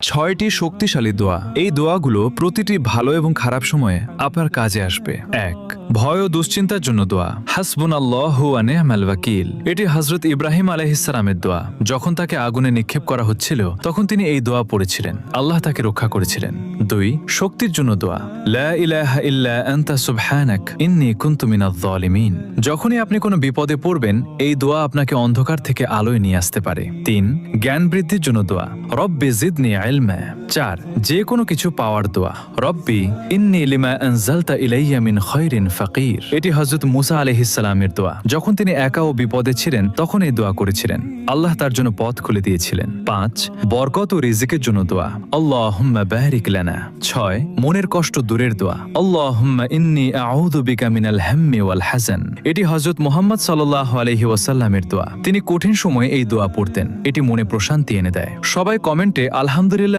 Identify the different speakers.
Speaker 1: ছয়টি শক্তিশালী দোয়া। এই দোয়াগুলো প্রতিটি ভালো এবং খারাপ সময়ে আপনার কাজে আসবে। ১. ভয় ও দুশ্চিন্তার জন্য দোয়া। হাসবুনাল্লাহু ওয়া নি'মাল ওয়াকিল। এটি হযরত ইব্রাহিম আলাইহিস সালামের দোয়া। যখন তাকে আগুনে নিক্ষেপ করা হচ্ছিল তখন তিনি এই দোয়া পড়েছিলেন। আল্লাহ তাকে রক্ষা করেছিলেন। ২. শক্তির জন্য দোয়া। লা ইলাহা ইল্লা আনতা সুবহানাক ইন্নী কুনতু মিনাজ জালিমিন। যখনই আপনি কোনো বিপদে পড়বেন এই দোয়া আপনাকে অন্ধকার থেকে আলোয় নিয়ে আসতে পারে। ৩. জ্ঞান বৃদ্ধির জন্য দোয়া। রব্বি জিদনি ইলমা। ৪. যে কোনো কিছু পাওয়ার দোয়া। রব্বি ইন্নী লিমা আনজালতা ইলাইয়া মিন খায়রিন ফাকির। এটি হযরত মুসা আলাইহিস সালামের দোয়া। যখন তিনি একা ও বিপদে ছিলেন তখন এই দোয়া করেছিলেন। আল্লাহ তার জন্য পথ খুলে দিয়েছিলেন। ৫. বরকত ও রিজিকের জন্য দোয়া। আল্লাহুম্মা বারিক লানা। ৬. মনের কষ্ট দূরের দোয়া। আল্লাহুম্মা ইন্নী আউযু বিকা মিনাল হাম্মি ওয়াল হাযান। এটি হযরত মুহাম্মদ সাল্লাল্লাহু আলাইহি ওয়াসাল্লামের দোয়া। তিনি কঠিন সময়ে এই দোয়া পড়তেন। এটি মনে প্রশান্তি এনে দেয়। সবাই কমেন্টে আলহামদুলিল্লাহ